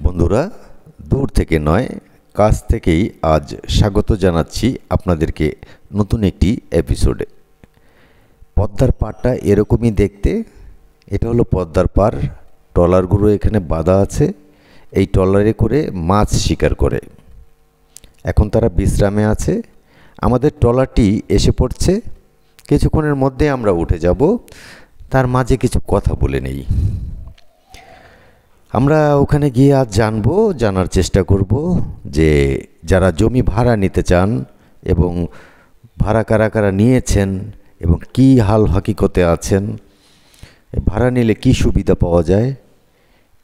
বন্ধুরা, দূর থেকে নয় কাছ থেকেই আজ স্বাগত জানাচ্ছি আপনাদেরকে নতুন একটি এপিসোডে। পদ্মার পাড়টা এরকমই দেখতে। এটা হলো পদ্মার পাড়। ট্রলারগুলো এখানে বাঁধা আছে। এই ট্রলারে করে মাছ শিকার করে। এখন তারা বিশ্রামে আছে। আমাদের ট্রলারটি এসে পড়ছে। কিছুক্ষণের মধ্যে আমরা উঠে যাব। তার মাঝে কিছু কথা বলে নেই। আমরা ওখানে গিয়ে আজ জানার চেষ্টা করব যে যারা জমি ভাড়া নিতে চান এবং ভাড়া কারা কারা নিয়েছেন এবং কি হাল হকিকতে আছেন, ভাড়া নিলে কি সুবিধা পাওয়া যায়,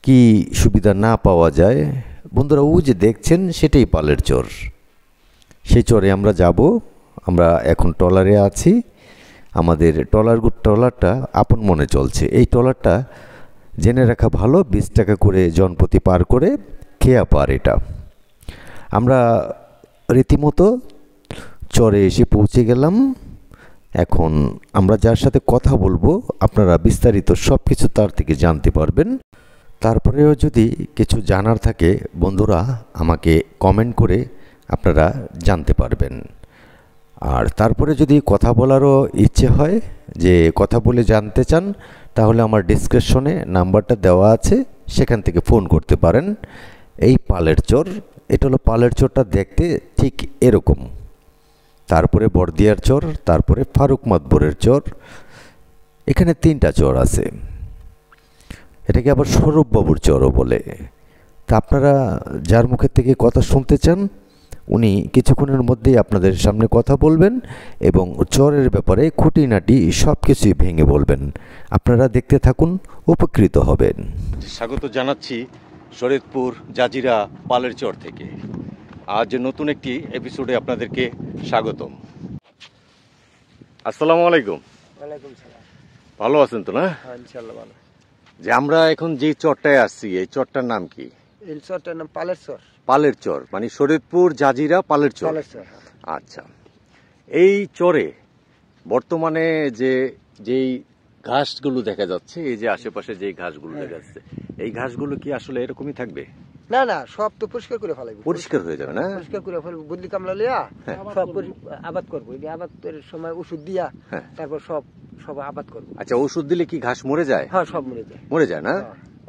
কি সুবিধা না পাওয়া যায়। বন্ধুরা, ও যে দেখছেন সেটাই পালের চর। সেই চরে আমরা যাব। আমরা এখন ট্রলারে আছি। আমাদের ট্রলারটা আপন মনে চলছে। এই ট্রলারটা জেনে রাখা ভালো, 20 টাকা করে জনপ্রতি পার করে খেয়া পার। এটা আমরা রীতিমতো চরে এসে পৌঁছে গেলাম। এখন আমরা যার সাথে কথা বলবো আপনারা বিস্তারিত সব কিছু তার থেকে জানতে পারবেন। তারপরেও যদি কিছু জানার থাকে বন্ধুরা, আমাকে কমেন্ট করে আপনারা জানতে পারবেন। আর তারপরে যদি কথা বলারও ইচ্ছে হয়, যে কথা বলে জানতে চান, তাহলে আমার ডিসক্রিপশনে নাম্বারটা দেওয়া আছে, সেখান থেকে ফোন করতে পারেন। এই পালের চর, এটা হলো পালের চরটা দেখতে ঠিক এরকম। তারপরে বর্দিয়ার চর, তারপরে ফারুক মাতবরের চর। এখানে 3টা চর আছে। এটাকে আবার স্বরূপবাবুর চরও বলে। তা আপনারা যার মুখের থেকে কথা শুনতে চান, উনি কিছুক্ষণের মধ্যেই আপনাদের সামনে কথা বলবেন এবং চরের ব্যাপারে খুঁটিনাটি সব কিছুই ভেঙে বলবেন। আপনারা দেখতে থাকুন, উপকৃত হবেন। স্বাগত জানাচ্ছি শরীয়তপুর জাজিরা পালের চর থেকে। আজ নতুন একটি এপিসোডে আপনাদেরকে স্বাগতম। আসসালামু আলাইকুম। ওয়ালাইকুম সালাম। ভালো আছেন তো? না, ইনশাআল্লাহ ভালো। যে আমরা এখন যে চরটায় আসছি, এই চরটার নাম কি? এই চরটার নাম পালের চর। পালের চর মানে শরীয়তপুর জাজিরা পালের চর। আচ্ছা, এই চরে বর্তমানে যেই ঘাসগুলো দেখা যাচ্ছে, এই যে আশেপাশে যে ঘাসগুলো দেখা যাচ্ছে, এই ঘাসগুলো কি আসলে এরকমই থাকবে? না না, সব তো পরিষ্কার করে ফেলাইবো। পরিষ্কার হয়ে যাবে না? পরিষ্কার করে ফেলবো, বুদ্ধি কামলা লিয়া সব আবাদ করবো। এই আবাদের সময় ওষুধ দিয়া তারপর সব আবাদ করবো। আচ্ছা, ওষুধ দিলে কি ঘাস মরে যায়? হ্যাঁ, সব মরে যায়। মরে যায় না?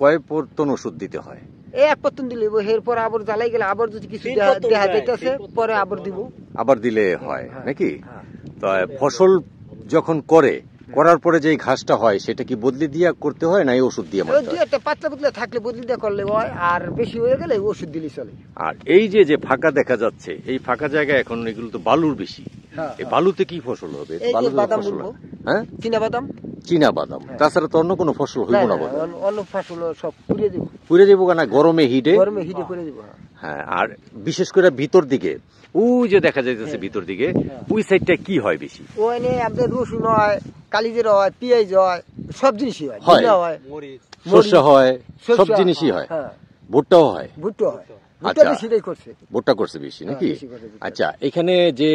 কয় পর্তন ওষুধ দিতে হয়? এই 1 পত্তন দিলে এরপর আবার জ্বালাই গেলে আবার যদি কিছু দেখা যাইতেছে পরে আবার দিব। আবার দিলে হয় নাকি? তো ফসল যখন করার পরে যে ঘাসটা হয় সেটা কি বদলি দিয়া করতে হয় না এই ওষুধ দিয়ে? একটা পাতলা পাতলা থাকলে বদলি দিয়ে করলে হয়, আর বেশি হয়ে গেলে ওষুধ দিলে চলে। আর এই যে ফাঁকা দেখা যাচ্ছে, এই ফাঁকা জায়গায় এখন এগুলো তো বালুর বেশি। এই বালুতে কি ফসল হবে? বাদাম বলবো। হ্যাঁ, চীনা বাদাম। তাছাড়া তো অন্য কোনো ফসল হইব না? অন্য ফসল সব পুড়ে দেবো না গরমে হিটে করে দেবো। হ্যাঁ, আর বিশেষ করে ভিতর দিকে ওই যে দেখা যাইতেছে ভিতর দিকে ওই সাইডটা কি হয় বেশি? ওখানে আপনার রসুন হয়, কালিজিরা হয়, পেঁয়াজ হয়, সব জিনিসই হয়। শস্য হয়, সব জিনিসই হয়। ভুট্টাও হয়। ভুট্টা ভুট্টা করছে বেশি নাকি? আচ্ছা, এখানে যে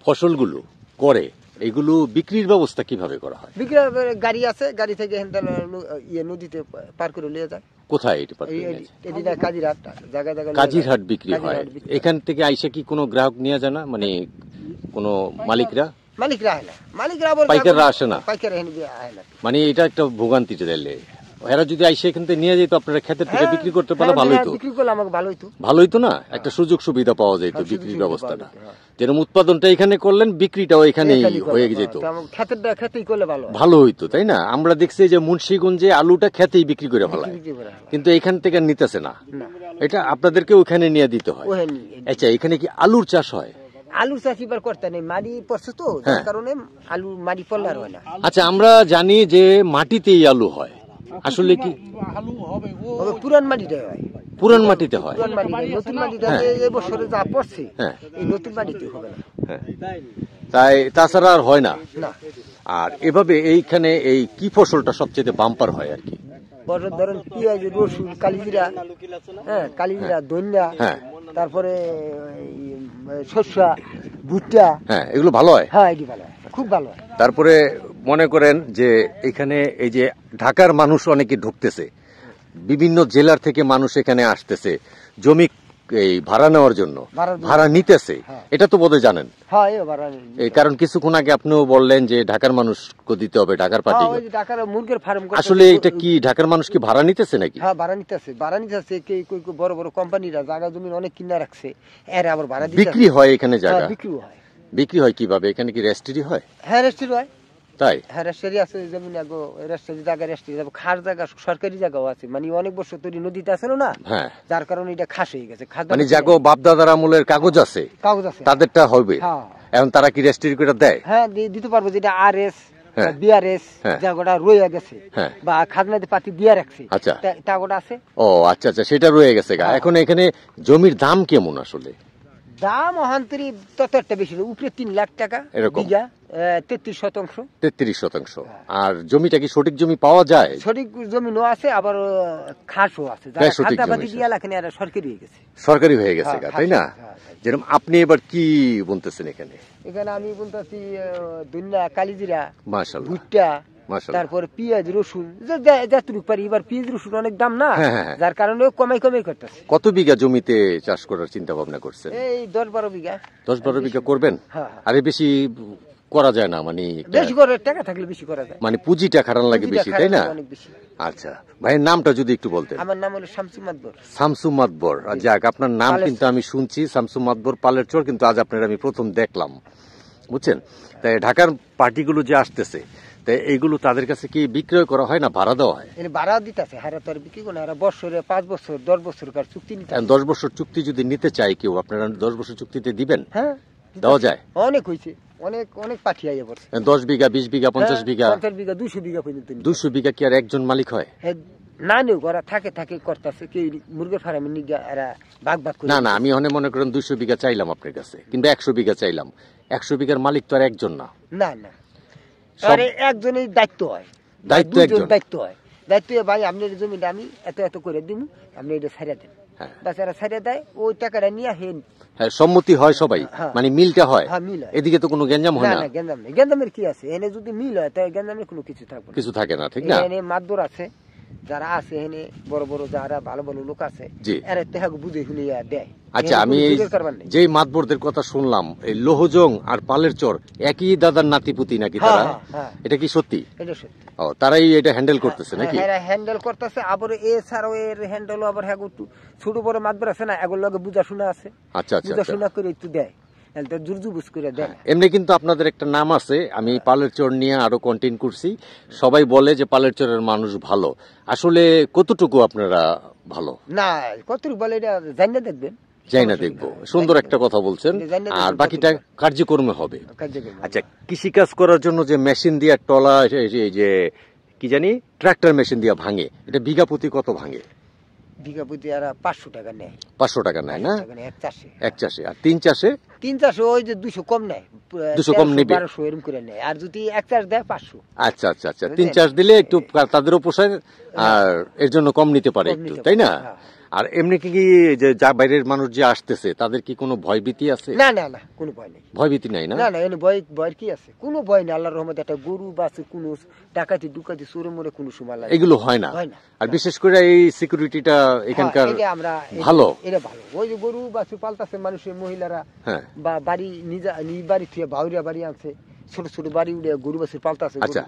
ফসলগুলো করে এগুলো বিক্রির ব্যবস্থা কিভাবে করা হয়? বিক্রি গাড়ি আছে, গাড়ি থেকে নদীতে পার করে নিয়ে যায়। কোথায় এটা? কাজিরহাট বিক্রি হয়। এখান থেকে আইসা কি কোনো গ্রাহক নিয়ে যায় না? মানে কোনো মালিকরা হয় না, পাইকাররা আসে না? মানে এটা একটা ভোগান্তি দিলে এরা যদি আইসে এখান থেকে নিয়ে যেত, আপনারা ক্ষেতের থেকে বিক্রি করতে পারলে ভালো হইতো। ভালো হইতো না? একটা সুযোগ সুবিধা পাওয়া যেত বিক্রির ব্যবস্থাটা। যেরকম উৎপাদনটা এখানে করলেন, বিক্রিটাও এখানেই হয়ে যেত, ভালো হইতো, তাই না? আমরা দেখছি যে মুন্সিগঞ্জে আলুটা খেতেই বিক্রি করে ফেলায়, কিন্তু এখান থেকে নিতেছে না। এটা আপনাদেরকে ওখানে নিয়ে দিতে হয়। আচ্ছা, এখানে কি আলুর চাষ হয়? আলু চাষ এবার করতে নেই, মাটি পড়ছে তো, যার কারণে আলু মাটি পড়লে আর হয় না। আচ্ছা, আমরা জানি যে মাটিতেই আলু হয়, আসলে কি পুরান মাটিতে হয়? পুরান মাটিতে হয়। নতুন মাটিতে এই বছরে যা পড়ছে এই নতুন মাটিতে হবে না। তাই তাছাড়া আর হয় না। আর এভাবে এইখানে এই কি ফসলটা সবচেয়ে বাম্পার হয় আর কি? ধরেন পেঁয়াজ, রসুন, কালিজিরা, ধনিয়া, তারপরে শস্য, ভুট্টা, এগুলো ভালো হয়। হ্যাঁ, এটি ভালো হয়, খুব ভালো হয়। তারপরে মনে করেন যে এখানে এই যে ঢাকার মানুষ অনেকে ঢুকতেছে, বিভিন্ন জেলার থেকে মানুষ এখানে আসতেছে জমি এই ভাড়া নেওয়ার জন্য, ভাড়া নিতেছে, এটা তো বোধহয় জানেন। কারণ কিছুক্ষণ আগে আপনিও বললেন যে ঢাকার মানুষকে দিতে হবে, ঢাকার পার্টি। মুরগির ফার্ম আসলে এটা কি ঢাকার মানুষ কি ভাড়া নিতেছে নাকি? হ্যাঁ, ভাড়া নিতেছে। বড় বড় কোম্পানিরা জায়গা জমি অনেক কিনা রাখছে, এর আবার ভাড়া বিক্রি হয় এখানে জায়গা। বিক্রি হয় কিভাবে? এখানে কি রেস্ট্রি হয়? হ্যাঁ, রেস্ট্রি হয়। তাই? হ্যাঁ, রেস্ট্রি আছে। যেমন রেস্ট্রি খাস জায়গা, সরকারি জায়গাও আছে। মানে অনেক বছর তৈরি নদীতে আছে না, হ্যাঁ, যার কারণে এটা খাস হয়ে গেছে। মানে জাগো বাপদাদার আমলের কাগজ আছে, তাদেরটা হবে। এখন তারা কি রেস্ট্রি করে দেয়? হ্যাঁ, দিতে পারবো। যেটা আরএস বিআরএস জায়গাটা রয়ে গেছে বা খাজনাতে পাতি দিয়ে রাখছে, আচ্ছা, টাকাটা আছে। ও আচ্ছা আচ্ছা, সেটা রয়ে গেছে। এখন এখানে জমির দাম কেমন? আসলে দাম অহান্তরি তত একটা বেশি, উপরে 3 লাখ টাকা বিঘা, 33%। 33%। আর জমিটা কি সঠিক জমি পাওয়া যায়? সঠিক জমিও আছে, আবার খাসও আছে। খাজনাপাতি দিয়ে এখানে সরকারি হয়ে গেছে, সরকারি হয়ে গেছে, তাই না? যেরকম আপনি এবার কি বলতেছেন এখানে? এখানে আমি বলতেছি দুনিয়া, কালিজিরা, মাশাআল্লাহ, ভুট্টা, তারপর পেঁয়াজ, রসুন, যতটুকু পারি। এবার পেঁয়াজ রসুন অনেক দাম না, যার কারণে কমাই করতেছে। কত বিঘা জমিতে চাষ করার চিন্তা ভাবনা করছেন? এই 10-12 বিঘা। 10-12 বিঘা করবেন? আরে বেশি করা যায় না, মানে বেশি করে টাকা থাকলে বেশি করা যায়, মানে পুঁজিটা খারাপ লাগে বেশি, তাই না? আচ্ছা, ভাইয়ের নামটা যদি একটু বলতেন। আমার নাম হলো শামসু মাতবর। শামসু মাতবর। যাক, আপনার নাম কিন্তু আমি শুনছি, শামসু মাতবর, পালের চর, কিন্তু আজ আপনার আমি প্রথম দেখলাম, বুঝছেন? তাই ঢাকার পার্টিগুলো যে আসতেছে, তাই এইগুলো তাদের কাছে কি বিক্রয় করা হয় না ভাড়া দেওয়া হয়? ভাড়া দিতেছে, হারা তো আর বিক্রি করে না। বছরে 5 বছর 10 বছরকার চুক্তি নিতে। 10 বছর চুক্তি যদি নিতে চাই কেউ, আপনারা 10 বছর চুক্তিতে দিবেন? হ্যাঁ, দেওয়া যায়। অনেক হয়েছে, অনেক পাঠি আইয়া পড়ছে। 10 বিঘা, 20 বিঘা, 50 বিঘা, 50 বিঘা, 200 বিঘা পর্যন্ত। 200 বিঘা কি আর একজন মালিক হয়? না, নেও করা থাকে করতেছে কি মুরগির ফার্মে নিগা এরা ভাগ করে। না, আমি মনে করেন 200 বিঘা চাইলাম আপনার কাছে, কিংবা 100 বিঘা চাইলাম, 100 বিঘার মালিক তো আর একজন না। না, আরে একজনের দায়িত্ব হয়, দায়িত্ব হয়। ভাই, আপনি জমিটা আমি এত করে দিব, আপনি এটা ছাড়িয়ে দেন। বাচ্চারা ছাড়িয়ে দেয়, ওই টাকাটা নিয়ে হেন। হ্যাঁ, সম্মতি হয় সবাই, মানে মিলটা হয়। এদিকে তো কোনো গ্যাঞ্জাম হয় না। গ্যাঞ্জাম নেই। গ্যাঞ্জামের কি আছে? এনে যদি মিল হয় তাই গ্যাঞ্জামের কোনো কিছু থাকে না, ঠিক না? এনে মাতবর আছে, যারা আছে এনে বড় বড় যারা ভালো ভালো লোক আছে, এরা তেহাকে বুঝে শুনে দেয়। আচ্ছা, আমি যেই মাতবরদের কথা শুনলাম, এই লোহজং আর পালের চর একই দাদার নাতিপুতি নাকি তারা? এটা কি সত্যি? এটা সত্যি। ও, তারাই এটা হ্যান্ডেল করতেছে নাকি? এরা হ্যান্ডেল করতেছে। আবার এছাড়াও এর হ্যান্ডেল আবার একটু ছোট বড় মাতবর আছে না, এগুলোর লগে বুঝাশোনা আছে। আচ্ছা, বুঝাশোনা করে একটু দেয়, জুরজুবুজ করে দেয়। এমনি কিন্তু আপনাদের একটা নাম আছে, আমি পালের চর নিয়ে আরো কন্টেন্ট করছি, সবাই বলে যে পালের চরের মানুষ ভালো। আসলে কতটুকু আপনারা ভালো? না, কতটুকু বলে এটা জানিয়ে দেখবেন, যাই না দেখবো। সুন্দর একটা কথা বলছেন। আর বাকিটা কার্যক্রমে হবে। আচ্ছা, কৃষিকাজ করার জন্য যে মেশিন দিয়ে টলা, যে কি জানি ট্রাক্টর মেশিন দিয়ে ভাঙে, এটা বিঘা প্রতি কত ভাঙে? বিঘা প্রতি 500 টাকা নেয়। 500 টাকা নেয় না এক চাষে? আর 3 চাষে ওই যে 200 কম নেয়, 200 কম নেবে, 1200 এরকম করে নেয়। আর যদি এক চাষ দেয় 500। আচ্ছা, 3 চাষ দিলে একটু তাদেরও পোষায়, আর এর জন্য কম নিতে পারে একটু, তাই না? আর এমনি কি যে যা বাইরের মানুষ যে আসতেছে, তাদের কি কোনো ভয়ভীতি আছে? না, কোনো ভয় নেই। ভয়ভীতি নাই না? না, এনে ভয় কি আছে? কোনো ভয় নেই। আল্লাহর রহমতে একটা গরু বাছুর, কোনো ডাকাতি ডুকাতি চোরে মোরে কোনো সময় লাগে এগুলো হয় না। আর বিশেষ করে এই সিকিউরিটিটা এখানকার ভালো। এটা ভালো। ওই যে গরু বাছুর পালতাছে মানুষের, মহিলারা বা বাড়ি নিজ বাড়ি থেকে ভাউরিয়া বাড়ি আনছে, ছোট ছোট বাড়ি উঠে গরু বাছুর পালতাছে। আচ্ছা,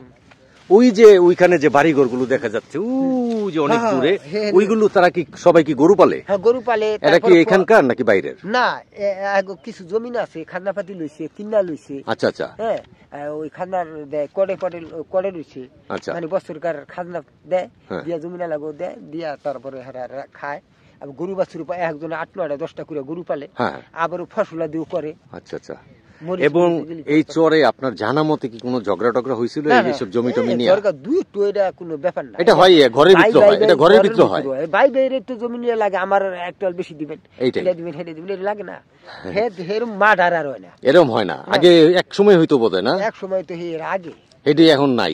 ওই যে ওইখানে যে বাড়িঘর গুলো দেখা যাচ্ছে, ওই যে অনেক দূরে, ওইগুলো তারা কি সবাই কি গরু পালে? হ্যাঁ, গরু পালে। এটা কি এখানকার নাকি বাইরের? না, কিছু জমিন আছে, খাজনাপাতি লইছে, কিনা লইছে। আচ্ছা, হ্যাঁ, ওই খাজনার দেয়, করে লইছে। মানে বছরকার খাজনা দেয়, দিয়া জমিনা লাগো দেয়, দিয়া তারপরে খায়। গরু বাছুর একজন 8-9টা 10টা করে গরু পালে, আবার ফসলা দিয়েও করে। আচ্ছা। এবং এই চরে আপনার জানা মতে কি কোনো ঝগড়া টগড়া হয়েছিল এইসব জমি টমি নিয়ে? এটা কোনো ব্যাপার না, এটা হয় ঘরের ভিতরে হয়, এটা ঘরের ভিতরে হয়। ভাই ভাইয়ের একটু জমি নিয়ে লাগে, আমার একটা বেশি দিবেন, এটা দিবেন, হেঁটে দিবেন, এটা লাগে না। এরম মাঠ আর হয় না, এরম হয় না। আগে এক সময় হইতো বোধ হয় না? এক সময় তো এর আগে, এটি এখন নাই।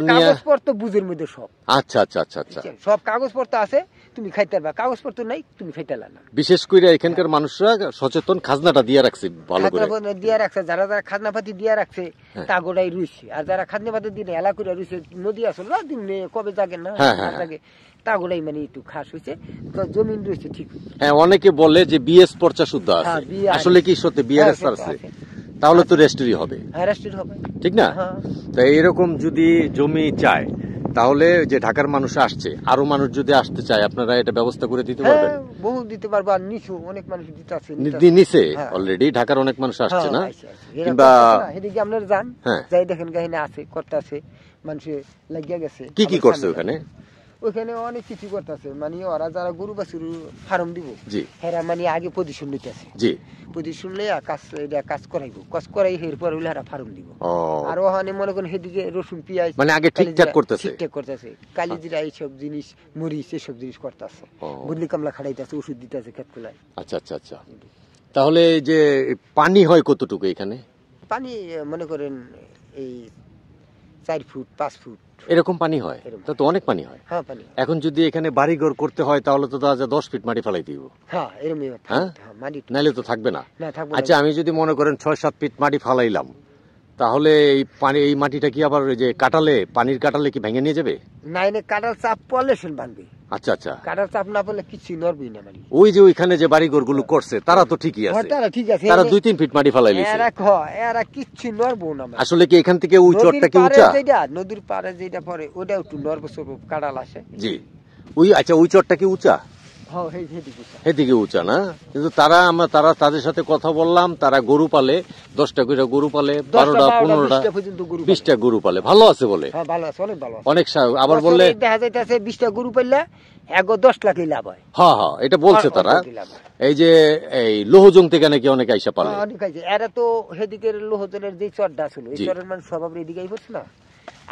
কাগজপত্র বুঝের মধ্যে সব। আচ্ছা, সব কাগজপত্র আছে, তুমি খাইতে পারবা, কাগজপত্র নাই তুমি খাইতে না। বিশেষ করে এখানকার মানুষরা সচেতন, খাজনাটা দিয়ে রাখছে ভালো করে দিয়ে রাখছে, যারা যারা খাজনা পাতি দিয়ে রাখছে তা গোড়াই রুইছে, আর যারা খাজনা পাতি দিয়ে এলা করে রুইছে, নদী আসলে দিন কবে জাগে না জাগে তা গোড়াই মানে একটু খাস হয়েছে, তো জমিন রয়েছে ঠিক। হ্যাঁ, অনেকে বলে যে বিএস পর্চা শুদ্ধ আছে, আসলে কি সত্যি বিআরএস আছে? তাহলে তো রেজিস্ট্রি হবে, ঠিক না? তো এইরকম যদি জমি চায়, তাহলে যে ঢাকার মানুষ আসছে, আরো মানুষ যদি আসতে চায়, আপনারা এটা ব্যবস্থা করে দিতে পারবেন? বহু দিতে পারবো, আর নিচু অনেক মানুষ দিতে আছে, নিচে অলরেডি ঢাকার অনেক মানুষ আসছে না, কিংবা এদিকে আপনারা যান, যাই দেখেন কাহিনী আছে, করতে আছে, মানুষে লাগিয়া গেছে। কি কি করছে ওখানে? ওখানে অনেক কিছু করতেছে, মানে ওরা যারা গরু বাছুর ফার্ম দিব, হেরা মানে আগে পজিশন নিতেছে, পজিশন লইয়া কাজ করাইবো, কাজ করাই এরপর হইলে হেরা ফার্ম দিব। আর ওখানে মনে করেন সেদিকে রসুন পেঁয়াজ মানে আগে ঠিকঠাক করতেছে, কালিজিরা এইসব জিনিস, মরিচ এইসব জিনিস করতেছে, বদলি কামলা খাড়াইতেছে, ওষুধ দিতেছে ক্ষেত খোলায়। আচ্ছা আচ্ছা আচ্ছা। তাহলে যে পানি হয় কতটুকু এখানে? পানি মনে করেন এই 4 ফুট 5 ফুট এরকম পানি হয়, তা তো অনেক পানি হয়। এখন যদি এখানে বাড়িঘর করতে হয়, তাহলে তো 10 ফিট মাটি ফেলাই দিব, নাইলে তো থাকবে না। আচ্ছা, আমি যদি মনে করেন 6-7 ফিট মাটি ফালাইলাম, তাহলে এই পানি, এই মাটিটা কি আবার যে কাটালে, পানির কাটালে কি ভেঙে নিয়ে যাবে? না, কাটার চাপ পড়লে ভাঙবে। আচ্ছা আচ্ছা, কাটার চাপ না পড়লে কিছু নড়বেই না। মানে ওই যে ওইখানে যে বাড়িঘর গুলো করছে, তারা তো ঠিকই আছে, তারা 2-3 ফিট মাটি ফালাই লিছে, এরা কিচ্ছু নড়বো না। আসলে কি এখান থেকে ওই চরটা কি উঁচা? নদীর পাড়ে যেটা পড়ে ওটা একটু নড়বো, কাটাল আসে। জি, ওই আচ্ছা, ওই চরটা কি উঁচা? সেদিকে উঁচা না, কিন্তু তারা তাদের সাথে কথা বললাম, তারা গরু পালে, 10টা করে গরু পালে, 12টা 15টা 20টা গরু পালে, ভালো আছে বলে, অনেক। আবার বললে দেখা যাইতেছে 20টা গরু পাইলে 10 লাখ লাভ হয়। হ্যাঁ হ্যাঁ, এটা বলছে তারা। এই যে এই লোহজং থেকে নাকি অনেক আইসা পালে, এরা তো সেদিকের লোহজনের যে চরটা ছিল, এই চরের মানুষ সব এদিকে পড়ছে না।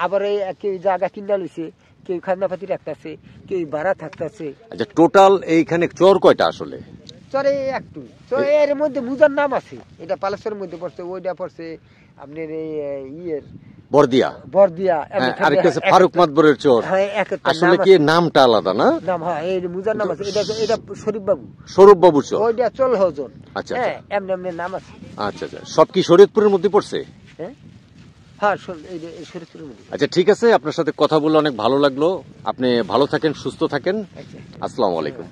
আবার এই কেউ জায়গা কিনা লইছে, কেউ খাজনাপাতি রাখতেছে, কেউ ভাড়া থাকতেছে। আচ্ছা, টোটাল এইখানে চর কয়টা আসলে? চরে একটু, এর মধ্যে মুজার নাম আছে, এটা পালাসের মধ্যে পড়ছে, ওইটা পড়ছে আপনার ইয়ের বরদিয়া, আরেকটা আছে ফারুক মাতবরের চর। আসলে কি নামটা আলাদা না? নাম, হ্যাঁ, এই মুজার নাম আছে, এটা স্বরূপ বাবু চর, ওইটা চল হজন। আচ্ছা, এমনি এমনি নাম আছে। আচ্ছা আচ্ছা, সব কি শরীয়তপুরের মধ্যে পড়ছে? আচ্ছা, ঠিক আছে, আপনার সাথে কথা বলে অনেক ভালো লাগলো। আপনি ভালো থাকেন, সুস্থ থাকেন। আসসালামু আলাইকুম।